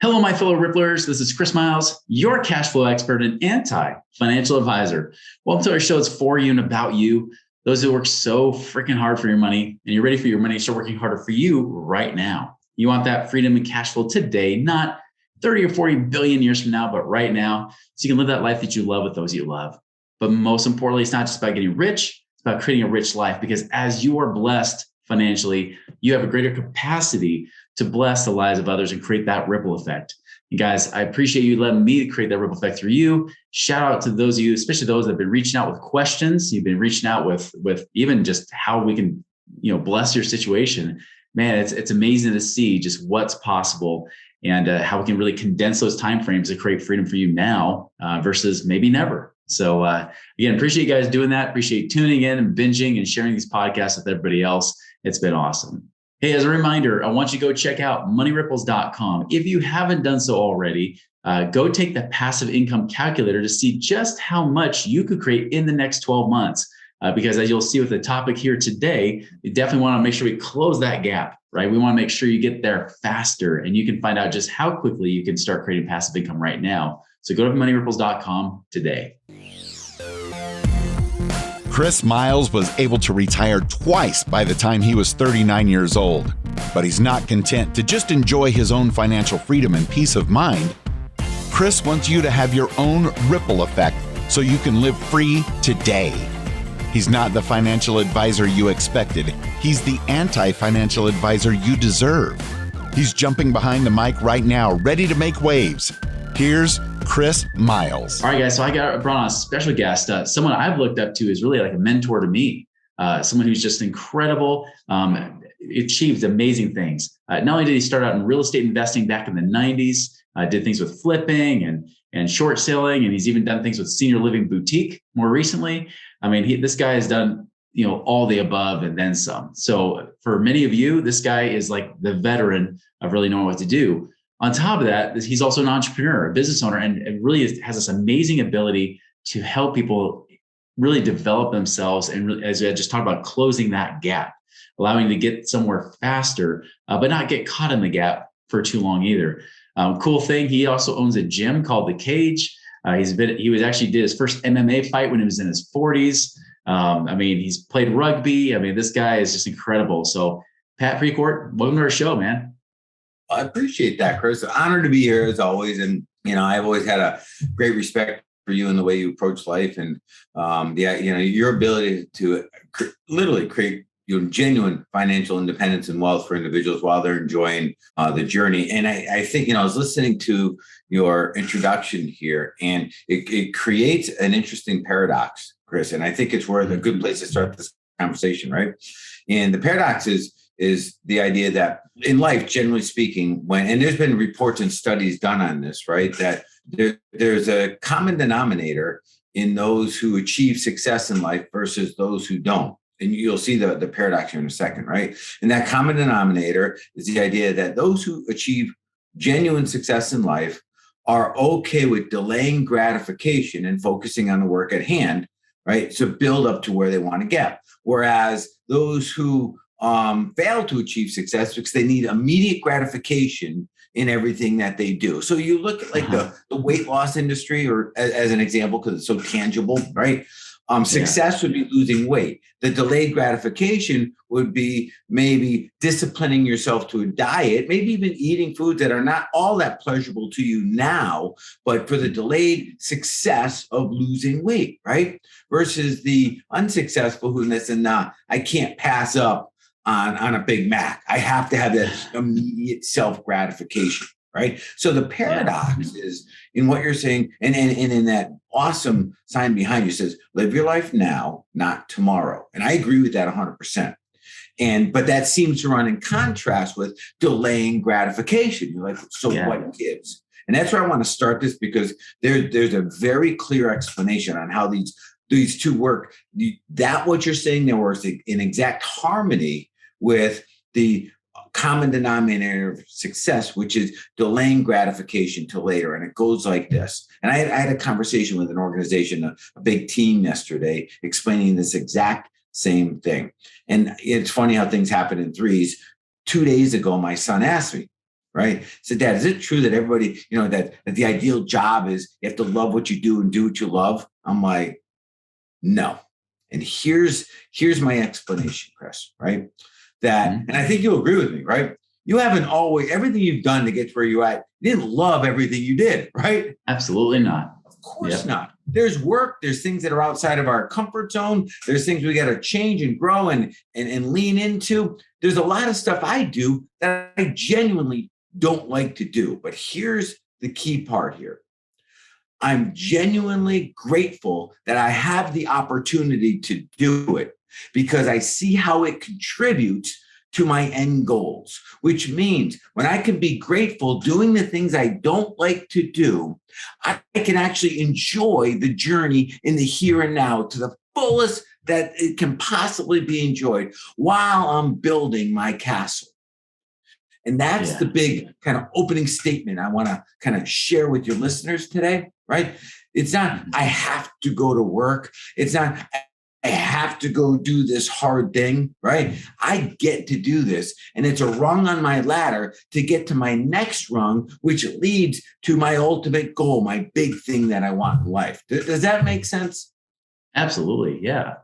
Hello, my fellow Ripplers. This is Chris Miles, your cash flow expert and anti-financial advisor. Welcome to our show. It's for you and about you, those who work so freaking hard for your money, and you're ready for your money to start working harder for you right now. You want that freedom and cash flow today, not 30 or 40 billion years from now, but right now, so you can live that life that you love with those you love. But most importantly, it's not just about getting rich, it's about creating a rich life, because as you are blessed financially, you have a greater capacity to bless the lives of others and create that ripple effect. And guys, I appreciate you letting me create that ripple effect through you. Shout out to those of you, especially those that have been reaching out with questions. You've been reaching out with even just how we can, bless your situation. Man, it's amazing to see just what's possible and how we can really condense those timeframes to create freedom for you now versus maybe never. So again, appreciate you guys doing that. Appreciate tuning in and binging and sharing these podcasts with everybody else. It's been awesome. Hey, as a reminder, I want you to go check out moneyripples.com. If you haven't done so already, go take the passive income calculator to see just how much you could create in the next 12 months. Because as you'll see with the topic here today, you definitely want to make sure we close that gap, right? We want to make sure you get there faster, and you can find out just how quickly you can start creating passive income right now. So go to moneyripples.com today. Chris Miles was able to retire twice by the time he was 39 years old. But he's not content to just enjoy his own financial freedom and peace of mind. Chris wants you to have your own ripple effect so you can live free today. He's not the financial advisor you expected. He's the anti-financial advisor you deserve. He's jumping behind the mic right now, ready to make waves. Here's Chris Miles. All right, guys. So I brought on a special guest, someone I've looked up to is really like a mentor to me, someone who's just incredible, achieved amazing things. Not only did he start out in real estate investing back in the 90s, did things with flipping and short selling, and he's even done things with senior living boutique more recently. I mean, this guy has done all the above and then some. So for many of you, this guy is like the veteran of really knowing what to do. On top of that, he's also an entrepreneur, a business owner, and really has this amazing ability to help people really develop themselves. And really, as I just talked about, closing that gap, allowing to get somewhere faster, but not get caught in the gap for too long either. Cool thing, he also owns a gym called The Cage. He did his first MMA fight when he was in his 40s. He's played rugby. This guy is just incredible. So Pat Precourt, welcome to our show, man. I appreciate that, Chris. Honored to be here as always. And, I've always had a great respect for you and the way you approach life. And, your ability to literally create genuine financial independence and wealth for individuals while they're enjoying the journey. And I think, I was listening to your introduction here, and it creates an interesting paradox, Chris. And I think it's a good place to start this conversation, right? And the paradox is the idea that in life, generally speaking, and there's been reports and studies done on this, right, that there's a common denominator in those who achieve success in life versus those who don't. And you'll see the paradox here in a second, right? And that common denominator is the idea that those who achieve genuine success in life are okay with delaying gratification and focusing on the work at hand, right? So build up to where they want to get. Whereas those who fail to achieve success because they need immediate gratification in everything that they do. So you look at like the weight loss industry, or as an example, because it's so tangible, right? Success would be losing weight. The delayed gratification would be maybe disciplining yourself to a diet, maybe even eating foods that are not all that pleasurable to you now, but for the delayed success of losing weight, right? Versus the unsuccessful who listen, I can't pass up on a Big Mac. I have to have that immediate self-gratification, right? So the paradox is in what you're saying, and in that awesome sign behind you says, live your life now, not tomorrow. And I agree with that 100%. But that seems to run in contrast with delaying gratification. You're like, what gives? And that's where I want to start this, because there's a very clear explanation on how these two work. That what you're saying there was in exact harmony with the common denominator of success, which is delaying gratification till later. And it goes like this. And I had a conversation with an organization, a big team yesterday, explaining this exact same thing. And it's funny how things happen in threes. 2 days ago, my son asked me, right? So, Dad, is it true that everybody, that the ideal job is you have to love what you do and do what you love? I'm like, no. And here's my explanation, Chris, right? And I think you'll agree with me, right? You haven't always, everything you've done to get to where you're at, you didn't love everything you did, right? Absolutely not. Of course not. There's work, there's things that are outside of our comfort zone. There's things we got to change and grow and lean into. There's a lot of stuff I do that I genuinely don't like to do. But here's the key part here. I'm genuinely grateful that I have the opportunity to do it because I see how it contributes to my end goals, which means when I can be grateful doing the things I don't like to do, I can actually enjoy the journey in the here and now to the fullest that it can possibly be enjoyed while I'm building my castle. And that's the big kind of opening statement I want to kind of share with your listeners today, right? It's not, I have to go to work. It's not, I have to go do this hard thing, right? I get to do this. And it's a rung on my ladder to get to my next rung, which leads to my ultimate goal, my big thing that I want in life. Does that make sense? Absolutely. Yeah.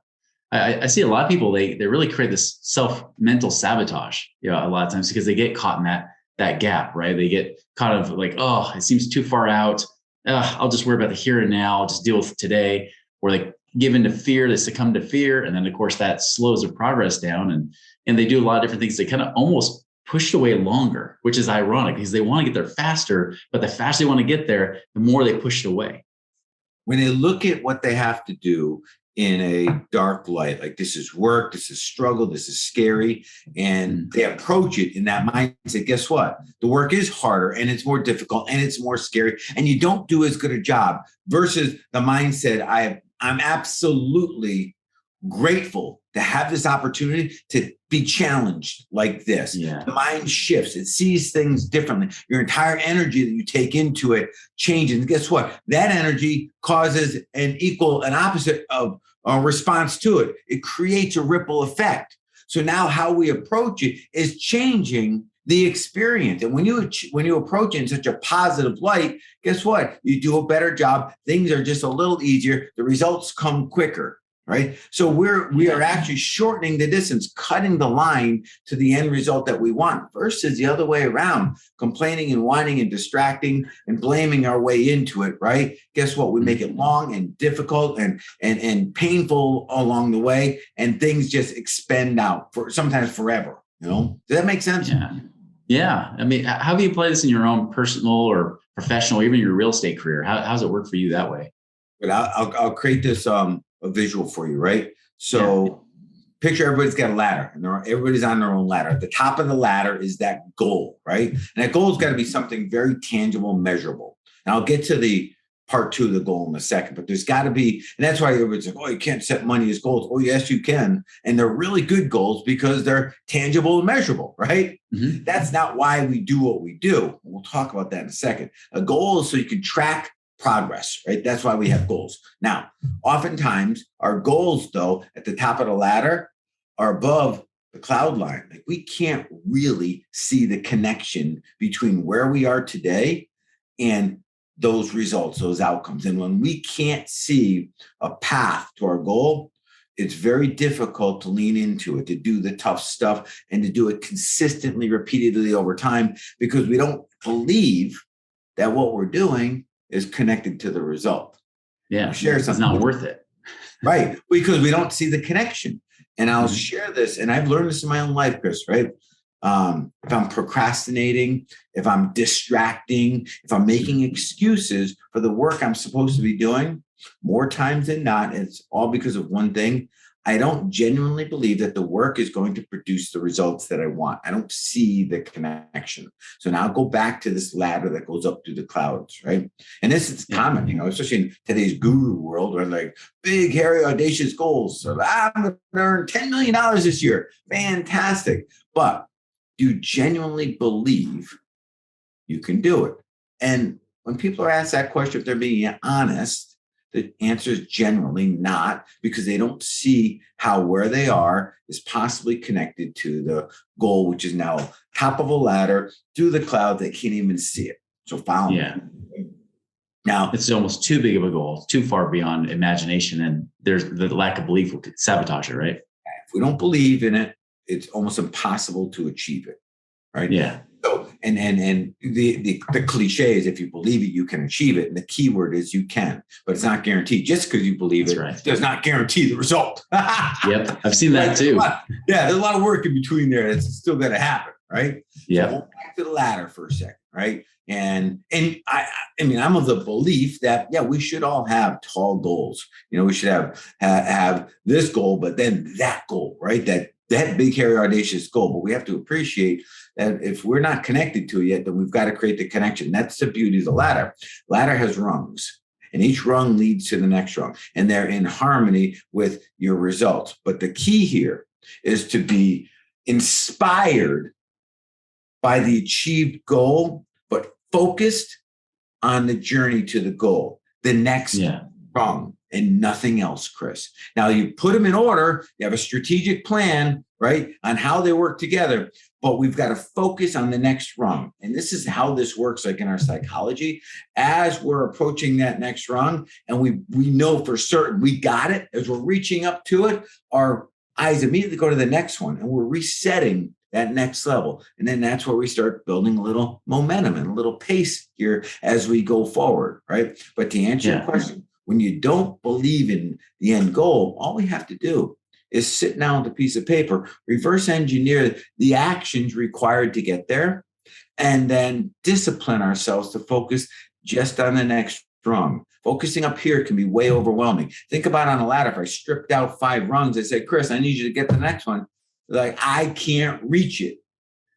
I see a lot of people, they really create this mental sabotage, a lot of times because they get caught in that gap, right? They get caught of like, oh, it seems too far out. I'll just worry about the here and now. I'll just deal with today. Or they give into fear, they succumb to fear. And then of course that slows their progress down. And they do a lot of different things. They kind of almost push away longer, which is ironic because they want to get there faster, but the faster they want to get there, the more they push it away. When they look at what they have to do in a dark light, like this is work, this is struggle, this is scary, and they approach it in that mindset, guess what? The work is harder and it's more difficult and it's more scary and you don't do as good a job versus the mindset, I'm absolutely grateful to have this opportunity to be challenged like this. Yeah. The mind shifts. It sees things differently. Your entire energy that you take into it changes. And guess what? That energy causes an opposite of a response to it. It creates a ripple effect. So now how we approach it is changing the experience. And when you approach it in such a positive light, guess what? You do a better job. Things are just a little easier. The results come quicker. Right. So we are actually shortening the distance, cutting the line to the end result that we want versus the other way around, complaining and whining and distracting and blaming our way into it. Right. Guess what? We make it long and difficult and painful along the way. And things just expend out for sometimes forever. Does that make sense? Yeah. Yeah. I mean, how do you apply this in your own personal or professional, or even your real estate career? How does it work for you that way? But I'll create this a visual for you, right? So picture everybody's got a ladder and everybody's on their own ladder. At the top of the ladder is that goal, right? And that goal's got to be something very tangible, measurable. And I'll get to the part 2 of the goal in a second, but there's got to be, and that's why everybody's like, oh, you can't set money as goals. Oh, yes, you can. And they're really good goals because they're tangible and measurable, right? Mm-hmm. That's not why we do what we do. We'll talk about that in a second. A goal is so you can track progress, right? That's why we have goals. Now, oftentimes our goals, though, at the top of the ladder are above the cloud line. Like we can't really see the connection between where we are today and those results, those outcomes. And when we can't see a path to our goal, it's very difficult to lean into it, to do the tough stuff and to do it consistently, repeatedly over time, because we don't believe that what we're doing is connected to the result. Yeah, it's not worth it. Right, because we don't see the connection. And I'll share this, and I've learned this in my own life, Chris, right? If I'm procrastinating, if I'm distracting, if I'm making excuses for the work I'm supposed to be doing, more times than not, it's all because of one thing. I don't genuinely believe that the work is going to produce the results that I want. I don't see the connection. So now I'll go back to this ladder that goes up through the clouds, right? And this is common, especially in today's guru world where like big, hairy, audacious goals. So I'm going to earn $10 million this year. Fantastic. But do you genuinely believe you can do it? And when people are asked that question, if they're being honest, The answer is generally not, because they don't see how where they are is possibly connected to the goal, which is now top of a ladder through the cloud. They can't even see it. So follow me. Now, it's almost too big of a goal. It's too far beyond imagination. And there's the lack of belief will sabotage it, right? If we don't believe in it, it's almost impossible to achieve it. Right. Yeah. So, and the cliche is, if you believe it, you can achieve it. And the key word is you can, but it's not guaranteed. Just because you believe it does not guarantee the result. Yep. I've seen that too. There's a lot of work in between there. It's still going to happen. Right. Yeah. So back to the ladder for a second. Right. And I mean, I'm of the belief that, we should all have tall goals. We should have this goal, but then that goal, right? That big, hairy, audacious goal. But we have to appreciate that if we're not connected to it yet, then we've got to create the connection. That's the beauty of the ladder. Ladder has rungs, and each rung leads to the next rung, and they're in harmony with your results. But the key here is to be inspired by the achieved goal, but focused on the journey to the goal, the next rung, and nothing else, Chris. Now, you put them in order, you have a strategic plan, right, on how they work together, but we've got to focus on the next rung. And this is how this works, like in our psychology. As we're approaching that next rung, and we know for certain we got it, as we're reaching up to it, our eyes immediately go to the next one, and we're resetting that next level. And then that's where we start building a little momentum and a little pace here as we go forward, right? But to answer your question, when you don't believe in the end goal, all we have to do is sit down with a piece of paper, reverse engineer the actions required to get there, and then discipline ourselves to focus just on the next rung. Focusing up here can be way overwhelming. Think about on a ladder. If I stripped out 5 rungs, I said, Chris, I need you to get the next one. Like, I can't reach it.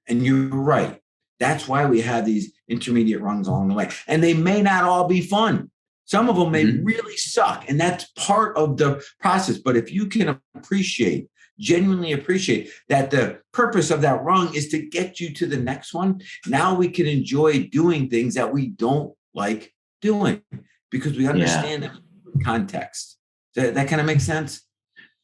And you're right. That's why we have these intermediate rungs along the way. And they may not all be fun. Some of them may really suck. And that's part of the process. But if you can genuinely appreciate that the purpose of that rung is to get you to the next one, now we can enjoy doing things that we don't like doing because we understand the context. That kind of makes sense?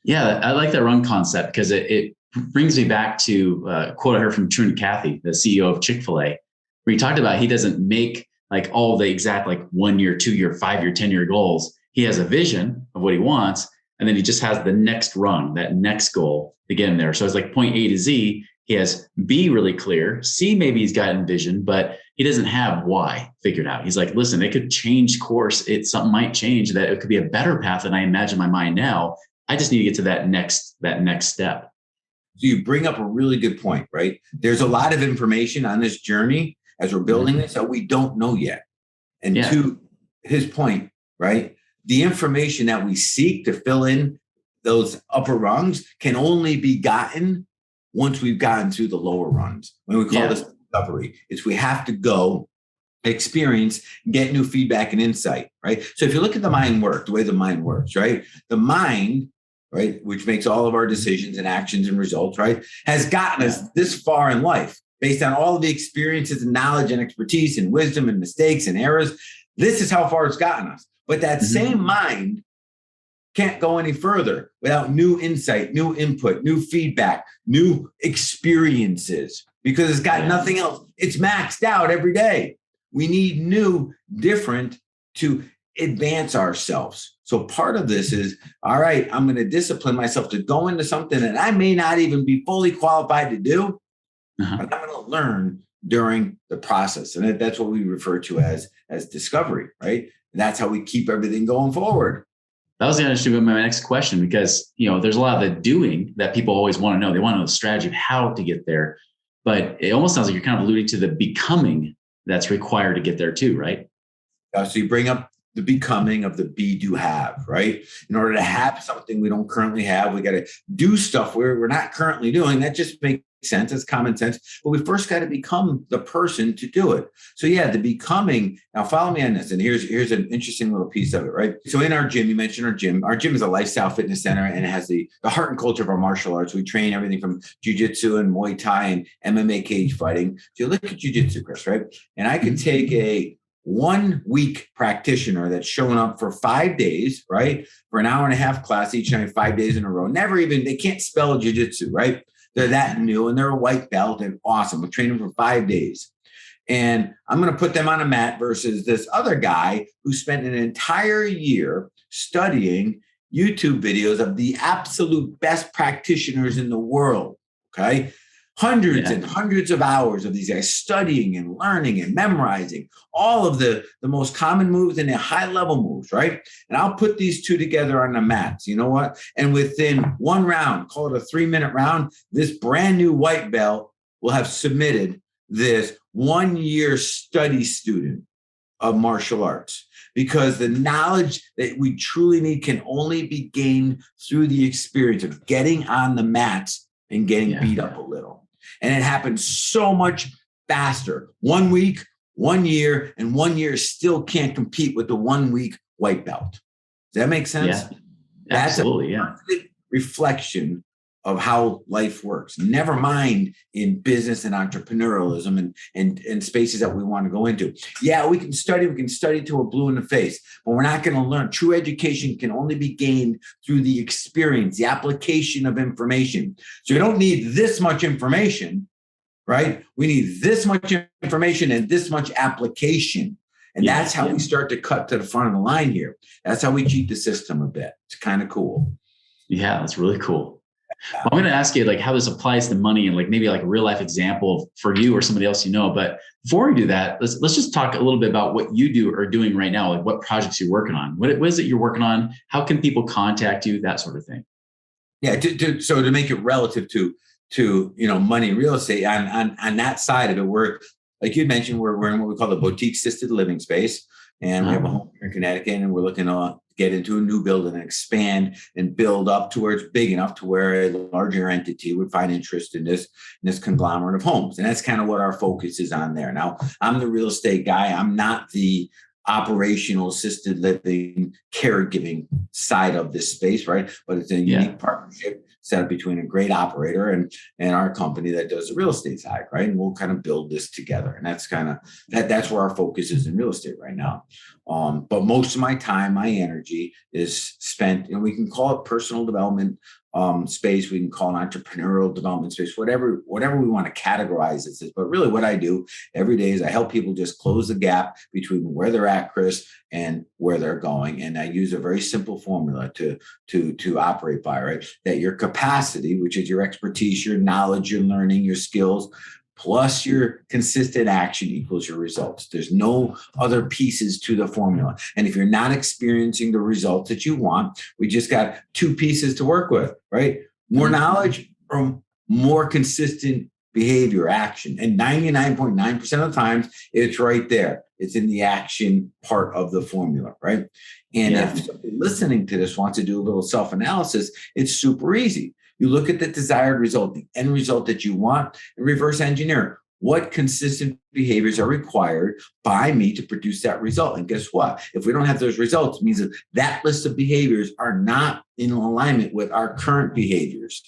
Yeah, I like that rung concept because it brings me back to a quote I heard from Truman Cathy, the CEO of Chick-fil-A, where he talked about he doesn't make like all the exact 1 year, 2 year, 5 year, 10 year goals. He has a vision of what he wants, and then he just has the next rung, that next goal to get him there. So it's like point A to Z. He has B really clear. C, maybe he's gotten vision, but he doesn't have Y figured out. He's like, listen, it could change course. Something might change, that it could be a better path than I imagine in my mind now. I just need to get to that next step. So you bring up a really good point, right? There's a lot of information on this journey as we're building this that we don't know yet. And to his point, right? The information that we seek to fill in those upper rungs can only be gotten once we've gotten through the lower rungs. When we call this discovery, we have to go experience, get new feedback and insight, right? So if you look at the way the mind works, right? The mind, right, which makes all of our decisions and actions and results, right, has gotten us this far in life based on all of the experiences and knowledge and expertise and wisdom and mistakes and errors. This is how far it's gotten us. But that same mind can't go any further without new insight, new input, new feedback, new experiences, because it's got nothing else. It's maxed out every day. We need new, different to advance ourselves. So part of this is, all right, I'm going to discipline myself to go into something that I may not even be fully qualified to do, but I'm going to learn during the process. And that's what we refer to as discovery, right? And that's how we keep everything going forward. That was actually my next question, because, there's a lot of the doing that people always want to know. They want to know the strategy of how to get there, but it almost sounds like you're kind of alluding to the becoming that's required to get there too, right? So you bring up the becoming of the be, do, have, right? In order to have something we don't currently have, we got to do stuff we're not currently doing. That just makes sense. It's common sense. But we first got to become the person to do it. So the becoming. Now follow me on this. And here's an interesting little piece of it, right? So in our gym, you mentioned our gym. Our gym is a lifestyle fitness center, and it has the heart and culture of our martial arts. We train everything from jiu-jitsu and Muay Thai and MMA cage fighting. So you look at jiu-jitsu, Chris, right? And I could take a 1 week practitioner that's showing up for 5 days, right? For an hour and a half class each night, 5 days in a row. They can't spell jiu-jitsu, right? They're that new and they're a white belt and awesome. We're training for 5 days. And I'm going to put them on a mat versus this other guy who spent an entire year studying YouTube videos of the absolute best practitioners in the world. Okay. Hundreds and hundreds of hours of these guys studying and learning and memorizing all of the most common moves and the high level moves, right? And I'll put these two together on the mats. You know what? And within one round, call it a 3-minute round, this brand new white belt will have submitted this 1-year study student of martial arts, because the knowledge that we truly need can only be gained through the experience of getting on the mats and getting beat up a little. And it happens so much faster. 1 week, 1 year, and 1 year still can't compete with the 1 week white belt. Does that make sense? Yeah, absolutely. That's a reflection of how life works. Never mind in business and entrepreneurialism and spaces that we want to go into. Yeah, we can study till we're blue in the face, but we're not going to learn. True education can only be gained through the experience, the application of information. So you don't need this much information, right? We need this much information and this much application. And that's how we start to cut to the front of the line here. That's how we cheat the system a bit. It's kind of cool. Yeah, that's really cool. I'm going to ask you like how this applies to money and like maybe like a real life example for you or somebody else you know. But before we do that, let's just talk a little bit about what you do or doing right now, like what projects you're working on. What is it you're working on? How can people contact you? That sort of thing. Yeah. So to make it relative to money, real estate on that side of it, we're like you mentioned, we're in what we call the boutique assisted living space, and we have a home here in Connecticut, and we're looking to get into a new building and expand and build up to where it's big enough to where a larger entity would find interest in this conglomerate of homes. And that's kind of what our focus is on there. Now, I'm the real estate guy. I'm not the operational assisted living caregiving side of this space, right? But it's a unique partnership set up between a great operator and our company that does the real estate side, right? And we'll kind of build this together. And that's kind of that's where our focus is in real estate right now. But most of my time, my energy is spent, and we can call it personal development space. We can call it entrepreneurial development space, whatever we want to categorize this as. But really what I do every day is I help people just close the gap between where they're at, Chris, and where they're going. And I use a very simple formula to operate by, right? That your capacity, which is your expertise, your knowledge, your learning, your skills, plus your consistent action equals your results. There's no other pieces to the formula. And if you're not experiencing the results that you want, we just got 2 pieces to work with, right? More knowledge or more consistent behavior, action. And 99.9% of the times, it's right there. It's in the action part of the formula, right? And if somebody listening to this wants to do a little self-analysis, it's super easy. You look at the desired result, the end result that you want, and reverse engineer. What consistent behaviors are required by me to produce that result? And guess what? If we don't have those results, it means that that list of behaviors are not in alignment with our current behaviors.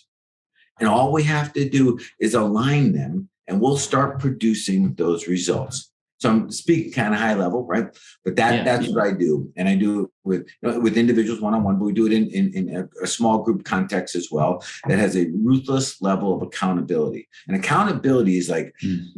And all we have to do is align them, and we'll start producing those results. So I'm speaking kind of high level, right? But that's what I do. And I do it with individuals one-on-one, but we do it in a small group context as well that has a ruthless level of accountability. And accountability is like,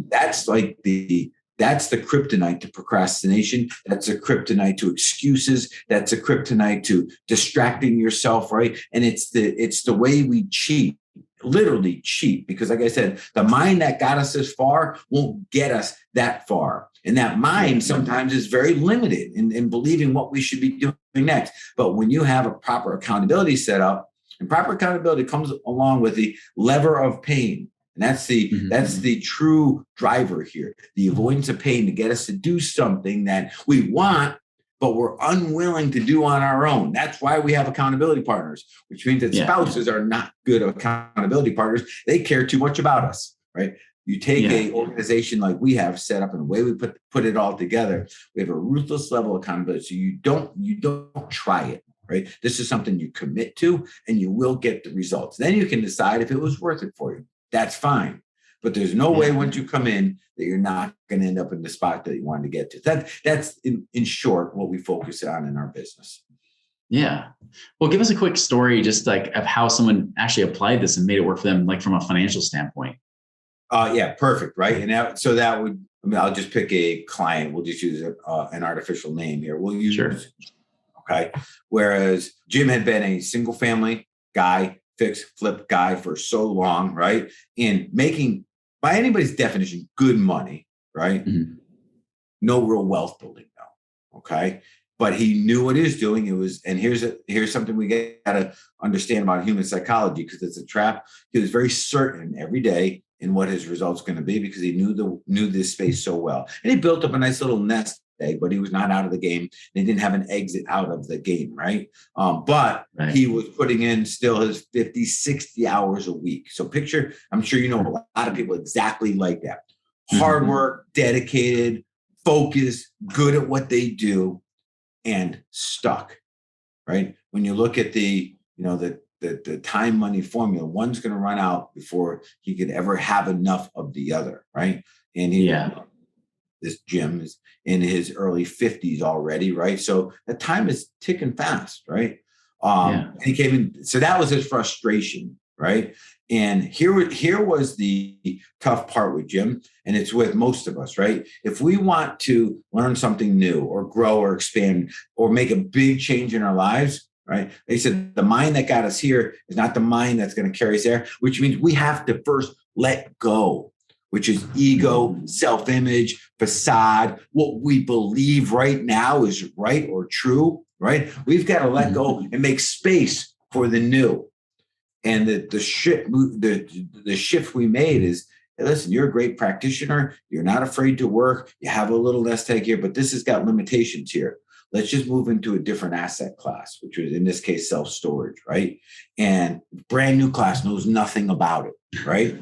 that's the kryptonite to procrastination. That's a kryptonite to excuses. That's a kryptonite to distracting yourself, right? And it's the way we cheat. Literally cheat, because like I said, the mind that got us this far won't get us that far. And that mind sometimes is very limited in believing what we should be doing next. But when you have a proper accountability set up, and proper accountability comes along with the lever of pain. And that's the true driver here, the avoidance of pain to get us to do something that we want, but we're unwilling to do on our own. That's why we have accountability partners, which means that spouses are not good accountability partners. They care too much about us, right? You take an organization like we have set up, and the way we put it all together, we have a ruthless level of accountability. So you don't try it, right? This is something you commit to, and you will get the results. Then you can decide if it was worth it for you. That's fine. but there's no way once you come in that you're not going to end up in the spot that you wanted to get to. That's in short what we focus on in our business. Yeah. Well, give us a quick story just like of how someone actually applied this and made it work for them, like from a financial standpoint. Yeah, perfect. Right. And that would, I mean, I'll just pick a client. We'll just use an artificial name here. We'll use, okay. Whereas Jim had been a single family guy, fix, flip guy for so long, right? And making, by anybody's definition, good money, right? Mm-hmm. No real wealth building though. Okay. But he knew what he was doing. It was, and here's something we got to understand about human psychology because it's a trap. He was very certain every day in what his results going to be because he knew this space so well. And he built up a nice little nest egg, but he was not out of the game. And he didn't have an exit out of the game, right? But he was putting in still his 50, 60 hours a week. So picture, I'm sure you know a lot of people exactly like that. Hard work, dedicated, focused, good at what they do, and stuck, right? When you look at the time money formula, one's going to run out before he could ever have enough of the other, right? And this Jim is in his early 50s already, right? So the time is ticking fast, right? And he came in, so that was his frustration, right? And here was the tough part with Jim, and it's with most of us, right? If we want to learn something new or grow or expand or make a big change in our lives, right? They said the mind that got us here is not the mind that's going to carry us there, which means we have to first let go, which is ego, self-image, facade, what we believe right now is right or true, right? We've got to let go and make space for the new. And the shift we made is, hey, listen, you're a great practitioner. You're not afraid to work. You have a little nest egg here, but this has got limitations here. Let's just move into a different asset class, which was in this case, self-storage, right? And brand new class knows nothing about it, right?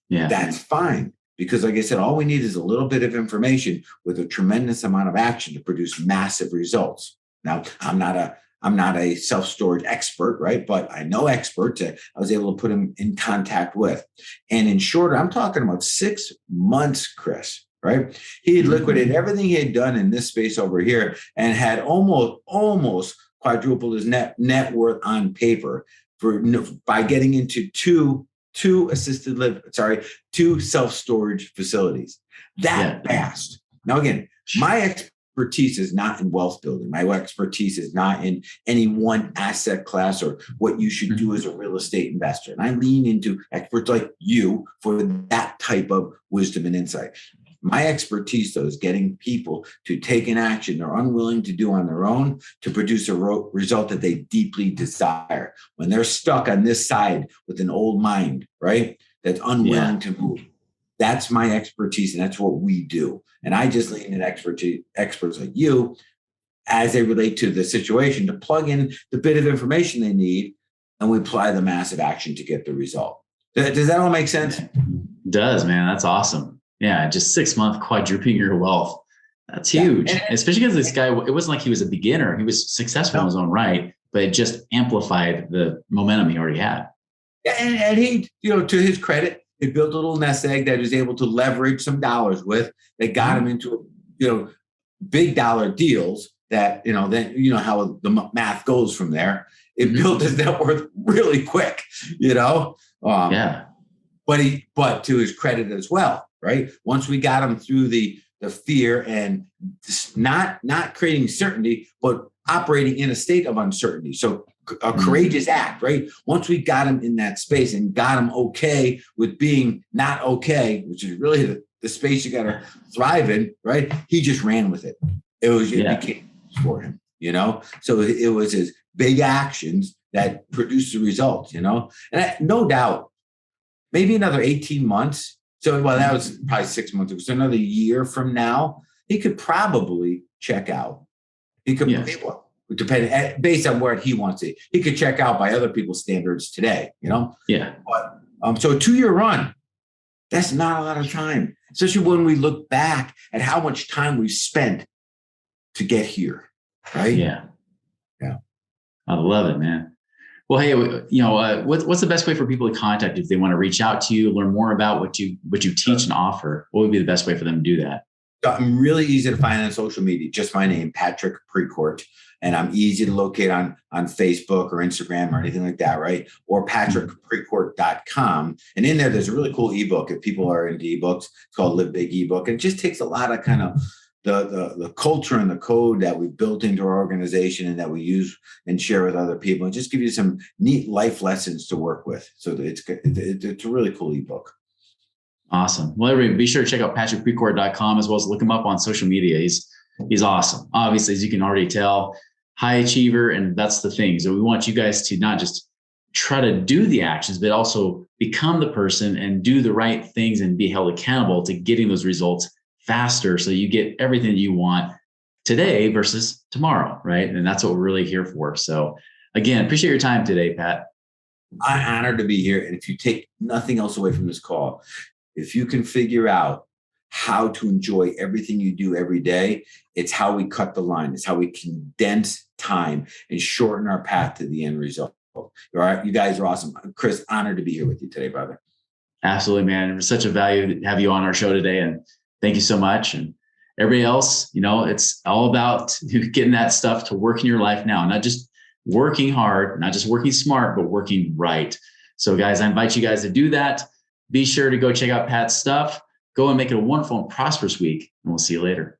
Yeah, that's fine. Because like I said, all we need is a little bit of information with a tremendous amount of action to produce massive results. Now, I'm not a self-storage expert, right? But I know experts that I was able to put them in contact with. And in short, I'm talking about 6 months, Chris, right? He had liquidated everything he had done in this space over here and had almost quadrupled his net worth on paper by getting into two self-storage facilities that fast. Now, again, my expertise is not in wealth building. My expertise is not in any one asset class or what you should do as a real estate investor. And I lean into experts like you for that type of wisdom and insight. My expertise, though, is getting people to take an action they're unwilling to do on their own to produce a result that they deeply desire. When they're stuck on this side with an old mind, right, that's unwilling to move. That's my expertise, and that's what we do. And I just lean in experts like you as they relate to the situation to plug in the bit of information they need, and we apply the massive action to get the result. Does that all make sense? It does, man. That's awesome. Yeah, just 6 months quadrupling your wealth. That's huge. And especially because this guy, it wasn't like he was a beginner. He was successful in his own right, but it just amplified the momentum he already had. Yeah, and he, to his credit, he built a little nest egg that he was able to leverage some dollars with. That got him into, big dollar deals that, then how the math goes from there. It built his net worth really quick, But to his credit as well, right? Once we got him through the fear and not creating certainty, but operating in a state of uncertainty. So a courageous act, right? Once we got him in that space and got him okay with being not okay, which is really the space you got to thrive in, right? He just ran with it. It became for him, So it was his big actions that produced the results, and no doubt, maybe another 18 months. So, that was probably 6 months. So another year from now, he could probably check out. He could, depending based on where he wants it. He could check out by other people's standards today, Yeah. But so a 2-year run, that's not a lot of time, especially when we look back at how much time we've spent to get here, right? Yeah. I love it, man. Well, hey, what's the best way for people to contact you if they want to reach out to you, learn more about what you teach and offer? What would be the best way for them to do that? So I'm really easy to find on social media. Just my name, Patrick Precourt. And I'm easy to locate on Facebook or Instagram or anything like that, right? Or patrickprecourt.com. And in there's a really cool ebook. If people are into ebooks, it's called Live Big ebook. And it just takes a lot of kind of the culture and the code that we built into our organization and that we use and share with other people, and just give you some neat life lessons to work with. So it's a really cool ebook. Awesome. Well, everybody, be sure to check out patrickprecourt.com as well as look him up on social media. He's awesome. Obviously, as you can already tell, high achiever. And that's the thing. So we want you guys to not just try to do the actions, but also become the person and do the right things and be held accountable to getting those results faster. So you get everything you want today versus tomorrow. Right. And that's what we're really here for. So again, appreciate your time today, Pat. I'm honored to be here. And if you take nothing else away from this call, if you can figure out how to enjoy everything you do every day, it's how we cut the line. It's how we condense time and shorten our path to the end result. All right. You guys are awesome. Chris, honored to be here with you today, brother. Absolutely, man. It was such a value to have you on our show today. And thank you so much. And everybody else, it's all about getting that stuff to work in your life now, not just working hard, not just working smart, but working right. So guys, I invite you guys to do that. Be sure to go check out Pat's stuff. Go and make it a wonderful and prosperous week. And we'll see you later.